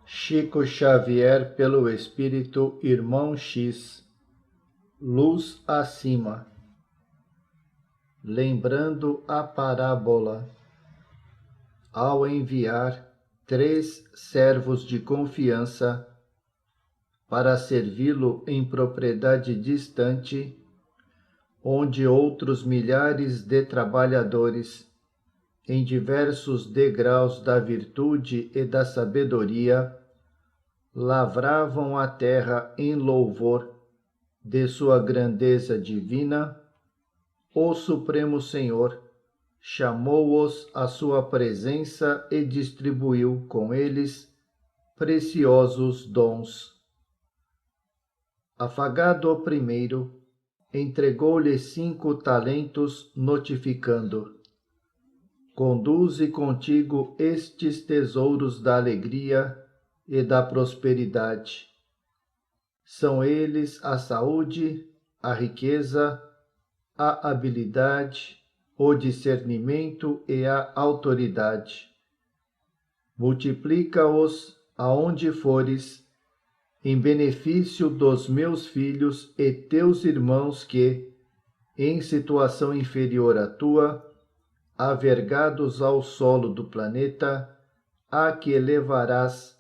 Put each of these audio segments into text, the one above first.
Chico Xavier pelo Espírito Irmão X. Luz acima. Lembrando a parábola. Ao enviar 3 servos de confiança para servi-lo em propriedade distante, onde outros milhares de trabalhadores, em diversos degraus da virtude e da sabedoria, lavravam a terra em louvor de sua grandeza divina, o Supremo Senhor chamou-os à sua presença e distribuiu com eles preciosos dons. Afagado o primeiro, entregou-lhe 5 talentos, notificando: conduze contigo estes tesouros da alegria e da prosperidade. São eles a saúde, a riqueza, a habilidade, o discernimento e a autoridade. Multiplica-os aonde fores, em benefício dos meus filhos e teus irmãos que, em situação inferior à tua, avergados ao solo do planeta, a que levarás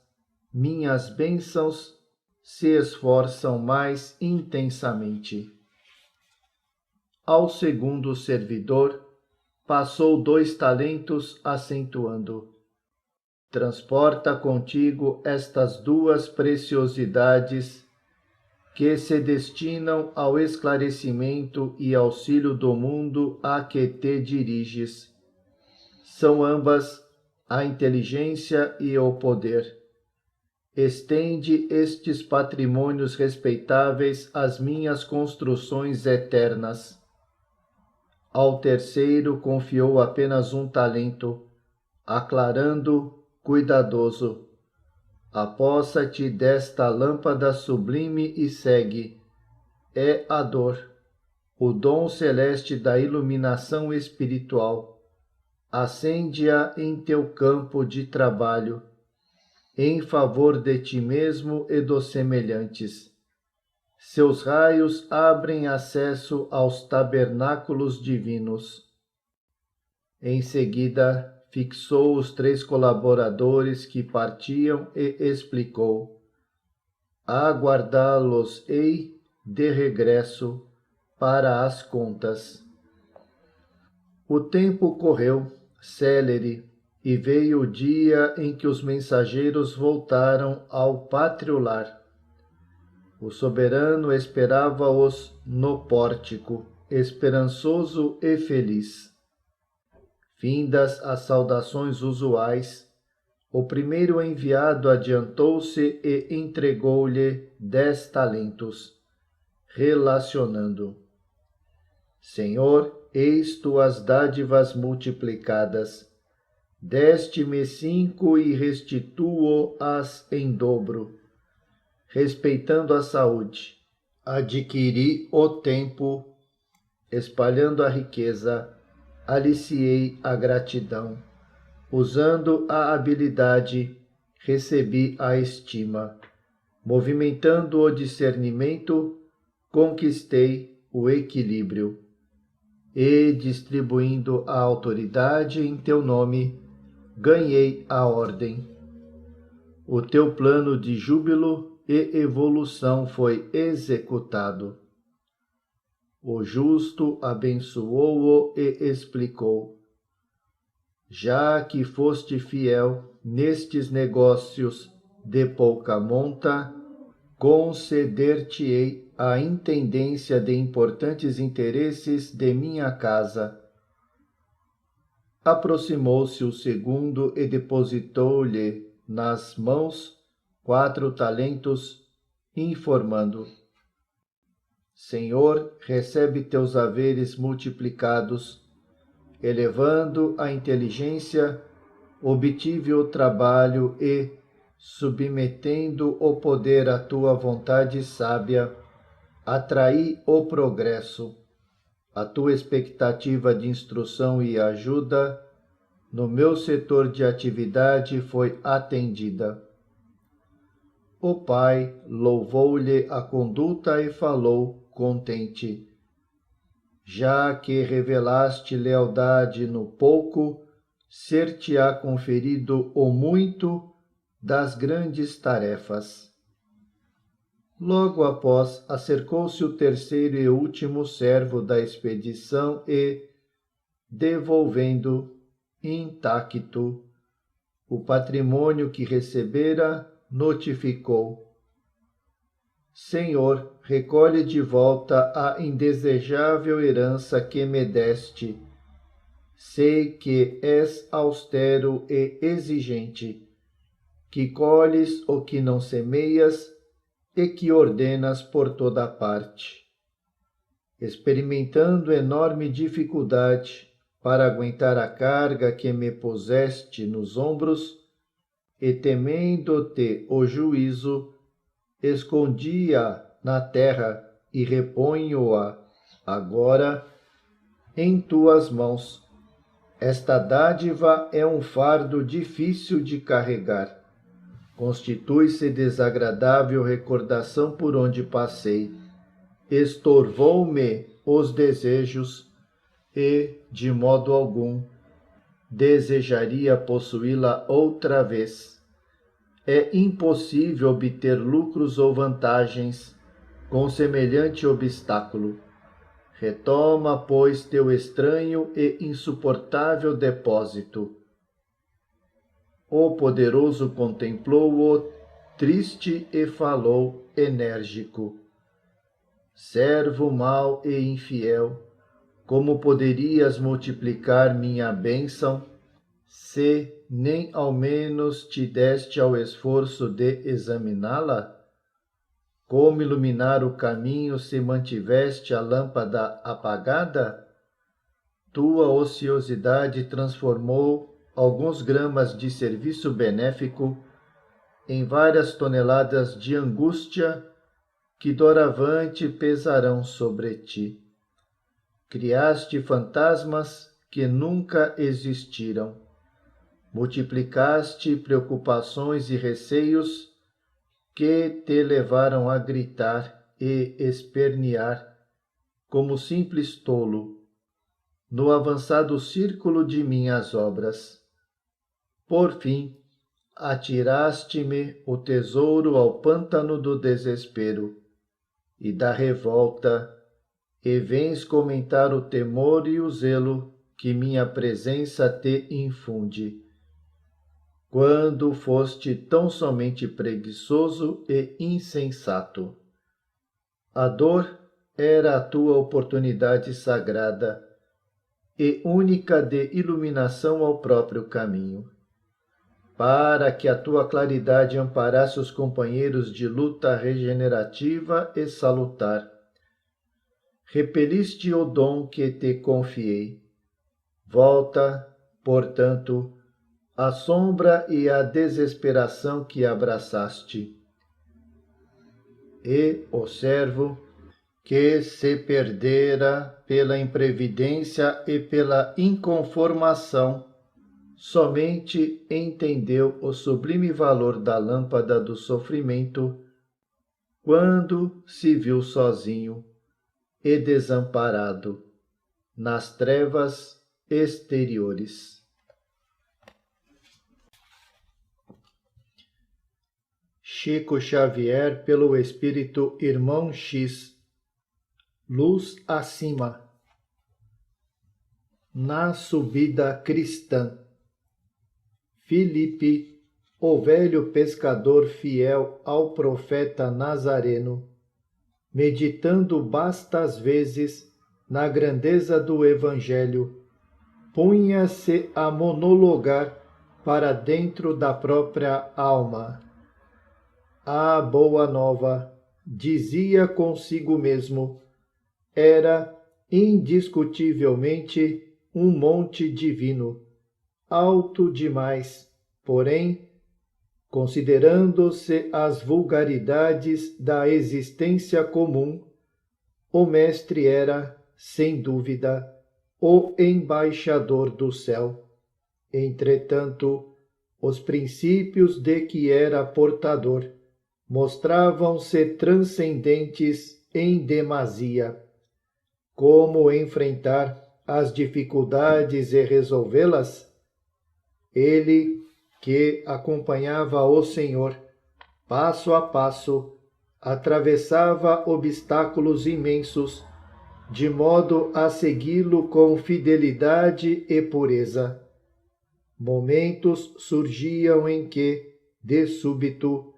minhas bênçãos, se esforçam mais intensamente. Ao segundo servidor, passou 2 talentos, acentuando: transporta contigo estas 2 preciosidades que se destinam ao esclarecimento e auxílio do mundo a que te diriges. São ambas a inteligência e o poder. Estende estes patrimônios respeitáveis às minhas construções eternas. Ao terceiro confiou apenas 1 talento, aclarando, cuidadoso: apossa-te desta lâmpada sublime e segue. É a dor, o dom celeste da iluminação espiritual. Acende-a em teu campo de trabalho, em favor de ti mesmo e dos semelhantes. Seus raios abrem acesso aos tabernáculos divinos. Em seguida, fixou os 3 colaboradores que partiam e explicou: aguardá-los-ei de regresso para as contas. O tempo correu, célere, e veio o dia em que os mensageiros voltaram ao pátrio lar. O soberano esperava-os no pórtico, esperançoso e feliz. Findas as saudações usuais, o primeiro enviado adiantou-se e entregou-lhe 10 talentos, relacionando: Senhor, eis tuas dádivas multiplicadas. Deste-me 5 e restituo-as em dobro. Respeitando a saúde, adquiri o tempo, espalhando a riqueza, aliciei a gratidão. Usando a habilidade, recebi a estima. Movimentando o discernimento, conquistei o equilíbrio. E, distribuindo a autoridade em teu nome, ganhei a ordem. O teu plano de júbilo e evolução foi executado. O justo abençoou-o e explicou: já que foste fiel nestes negócios de pouca monta, conceder-te-ei a intendência de importantes interesses de minha casa. Aproximou-se o segundo e depositou-lhe nas mãos 4 talentos, informando: Senhor, recebe teus haveres multiplicados. Elevando a inteligência, obtive o trabalho e, submetendo o poder à tua vontade sábia, atraí o progresso. A tua expectativa de instrução e ajuda no meu setor de atividade foi atendida. o pai louvou-lhe a conduta e falou contente. Já que revelaste lealdade no pouco, ser-te-á conferido o muito das grandes tarefas. Logo após, acercou-se o terceiro e último servo da expedição e, devolvendo intacto o patrimônio que recebera, notificou: Senhor, recolhe de volta a indesejável herança que me deste. Sei que és austero e exigente, que colhes o que não semeias e que ordenas por toda parte. Experimentando enorme dificuldade para aguentar a carga que me puseste nos ombros, e temendo-te o juízo, escondi-a na terra e reponho-a agora em tuas mãos. Esta dádiva é um fardo difícil de carregar. Constitui-se desagradável recordação por onde passei. Estorvou-me os desejos e, de modo algum, desejaria possuí-la outra vez. É impossível obter lucros ou vantagens com semelhante obstáculo. Retoma, pois, teu estranho e insuportável depósito. O poderoso contemplou-o triste e falou enérgico: Servo mau e infiel, como poderias multiplicar minha bênção, se nem ao menos te deste ao esforço de examiná-la? Como iluminar o caminho se mantiveste a lâmpada apagada? Tua ociosidade transformou alguns gramas de serviço benéfico em várias toneladas de angústia que doravante pesarão sobre ti. Criaste fantasmas que nunca existiram. Multiplicaste preocupações e receios que te levaram a gritar e espernear como simples tolo no avançado círculo de minhas obras. Por fim, atiraste-me o tesouro ao pântano do desespero e da revolta, e vens comentar o temor e o zelo que minha presença te infunde, quando foste tão somente preguiçoso e insensato. A dor era a tua oportunidade sagrada e única de iluminação ao próprio caminho. Para que a tua claridade amparasse os companheiros de luta regenerativa e salutar. Repeliste o dom que te confiei. Volta, portanto, a sombra e a desesperação que abraçaste. E o servo, que se perdera pela imprevidência e pela inconformação, somente entendeu o sublime valor da lâmpada do sofrimento quando se viu sozinho e desamparado nas trevas exteriores. Chico Xavier, pelo Espírito Irmão X. Luz acima. Na subida cristã. Filipe, o velho pescador fiel ao profeta Nazareno, meditando bastas vezes na grandeza do Evangelho, punha-se a monologar para dentro da própria alma. A boa nova, dizia consigo mesmo, era indiscutivelmente um monte divino, alto demais, porém, considerando-se as vulgaridades da existência comum, o mestre era, sem dúvida, o embaixador do céu. Entretanto, os princípios de que era portador mostravam-se transcendentes em demasia. Como enfrentar as dificuldades e resolvê-las? Ele, que acompanhava o Senhor passo a passo, atravessava obstáculos imensos, de modo a segui-lo com fidelidade e pureza. Momentos surgiam em que, de súbito,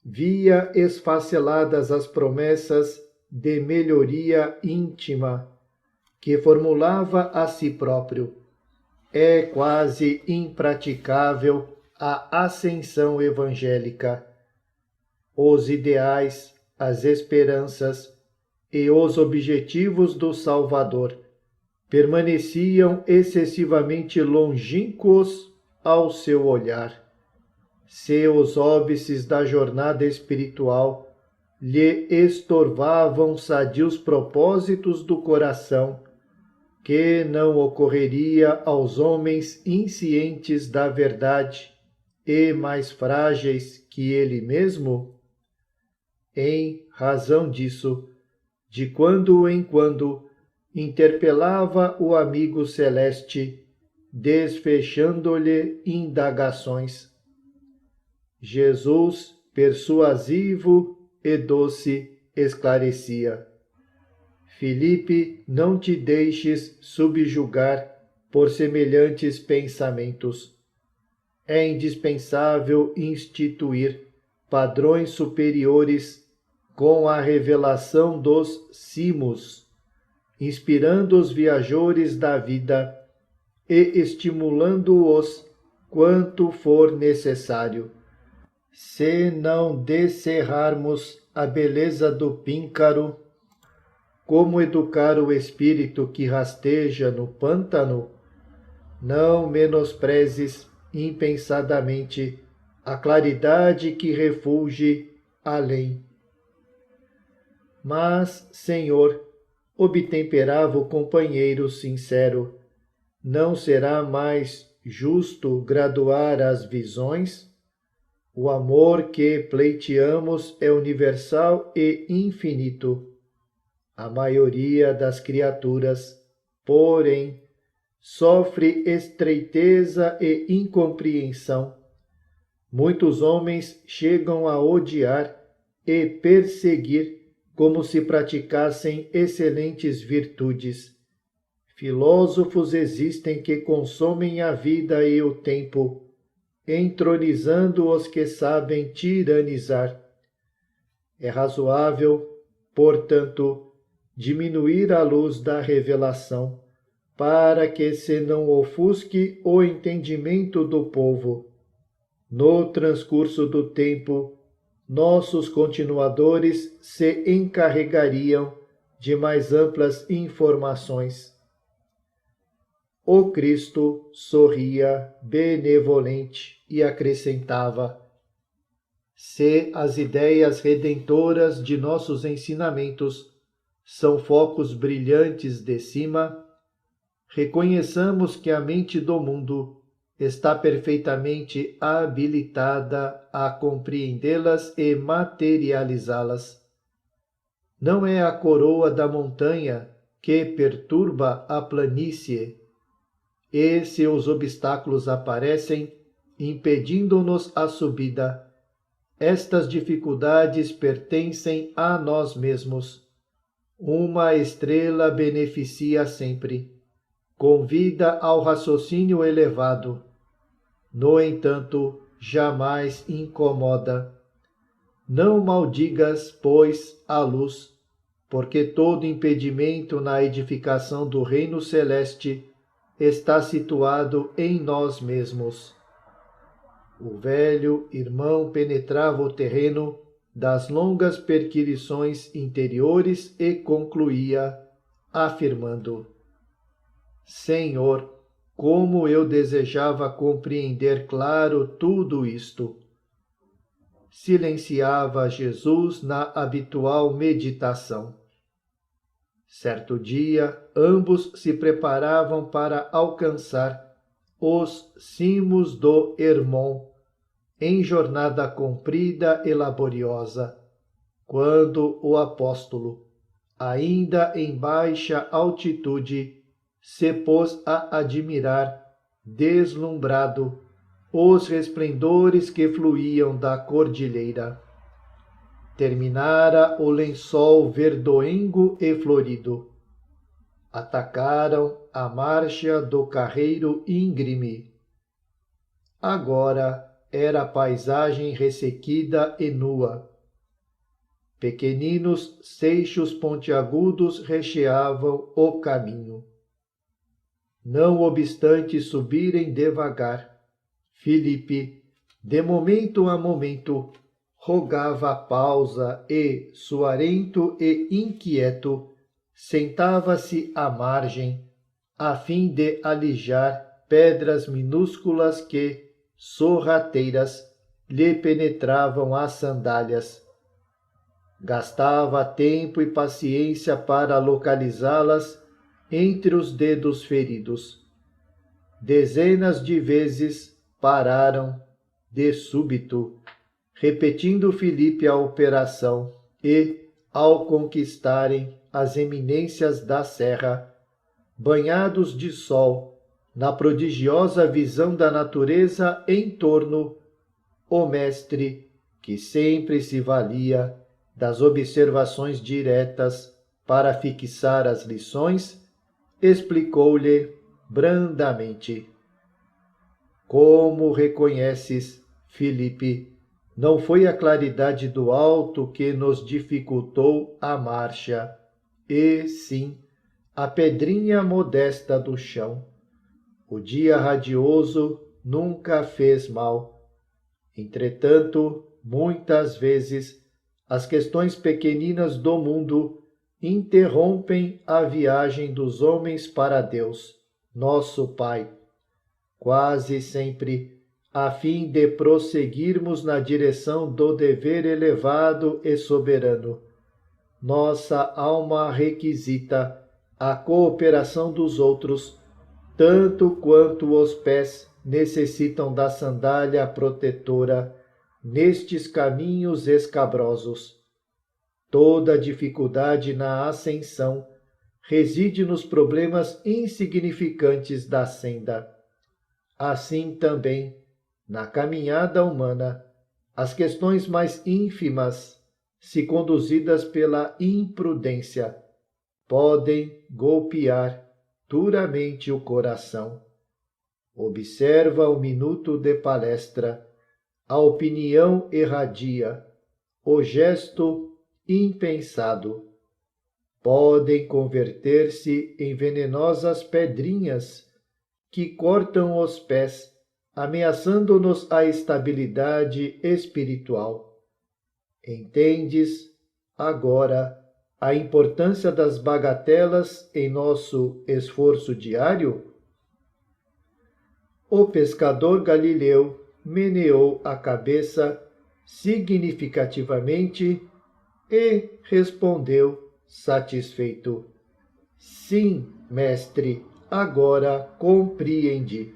via esfaceladas as promessas de melhoria íntima que formulava a si próprio. É quase impraticável a ascensão evangélica. Os ideais, as esperanças e os objetivos do Salvador permaneciam excessivamente longínquos ao seu olhar. Seus óbices da jornada espiritual lhe estorvavam sadios propósitos do coração, que não ocorreria aos homens inscientes da verdade e mais frágeis que ele mesmo? Em razão disso, de quando em quando, interpelava o amigo celeste, desfechando-lhe indagações. Jesus, persuasivo e doce, esclarecia: Filipe, não te deixes subjugar por semelhantes pensamentos. É indispensável instituir padrões superiores com a revelação dos cimos, inspirando os viajores da vida e estimulando-os quanto for necessário. Se não descerrarmos a beleza do píncaro, como educar o espírito que rasteja no pântano? Não menosprezes impensadamente a claridade que refulge além. Mas, Senhor, obtemperava o companheiro sincero, não será mais justo graduar as visões? O amor que pleiteamos é universal e infinito. A maioria das criaturas, porém, sofre estreiteza e incompreensão. Muitos homens chegam a odiar e perseguir como se praticassem excelentes virtudes. Filósofos existem que consomem a vida e o tempo, entronizando os que sabem tiranizar. É razoável, portanto, diminuir a luz da revelação, para que se não ofusque o entendimento do povo. No transcurso do tempo, nossos continuadores se encarregariam de mais amplas informações. O Cristo sorria benevolente e acrescentava: se as ideias redentoras de nossos ensinamentos são focos brilhantes de cima, reconheçamos que a mente do mundo está perfeitamente habilitada a compreendê-las e materializá-las. Não é a coroa da montanha que perturba a planície, e seus obstáculos aparecem, impedindo-nos a subida. Estas dificuldades pertencem a nós mesmos. Uma estrela beneficia sempre, convida ao raciocínio elevado. No entanto, jamais incomoda. Não maldigas, pois, a luz, porque todo impedimento na edificação do reino celeste está situado em nós mesmos. O velho irmão penetrava o terreno das longas perquisições interiores e concluía, afirmando: Senhor, como eu desejava compreender claro tudo isto! Silenciava Jesus na habitual meditação. Certo dia, ambos se preparavam para alcançar os cimos do Hermon, em jornada comprida e laboriosa, quando o apóstolo, ainda em baixa altitude, se pôs a admirar, deslumbrado, os resplendores que fluíam da cordilheira. Terminara o lençol verdoengo e florido. Atacaram a marcha do carreiro íngreme. Agora era a paisagem ressequida e nua. Pequeninos seixos pontiagudos recheavam o caminho. Não obstante subirem devagar, Filipe, de momento a momento, rogava pausa e, suarento e inquieto, sentava-se à margem, a fim de alijar pedras minúsculas que, sorrateiras, lhe penetravam as sandálias. Gastava tempo e paciência para localizá-las entre os dedos feridos. Dezenas de vezes pararam, de súbito, repetindo Filipe a operação e, ao conquistarem as eminências da serra, banhados de sol, na prodigiosa visão da natureza em torno, o mestre, que sempre se valia das observações diretas para fixar as lições, explicou-lhe brandamente: Como reconheces, Filipe, não foi a claridade do alto que nos dificultou a marcha, e sim a pedrinha modesta do chão. O dia radioso nunca fez mal. Entretanto, muitas vezes, as questões pequeninas do mundo interrompem a viagem dos homens para Deus, nosso Pai. Quase sempre, a fim de prosseguirmos na direção do dever elevado e soberano, nossa alma requisita a cooperação dos outros, tanto quanto os pés necessitam da sandália protetora nestes caminhos escabrosos. Toda dificuldade na ascensão reside nos problemas insignificantes da senda. Assim também, na caminhada humana, as questões mais ínfimas, se conduzidas pela imprudência, podem golpear duramente o coração. Observa o minuto de palestra, a opinião irradia, o gesto impensado. Podem converter-se em venenosas pedrinhas que cortam os pés, ameaçando-nos a estabilidade espiritual. Entendes, agora, a importância das bagatelas em nosso esforço diário? O pescador galileu meneou a cabeça significativamente e respondeu satisfeito: Sim, mestre, agora compreendi.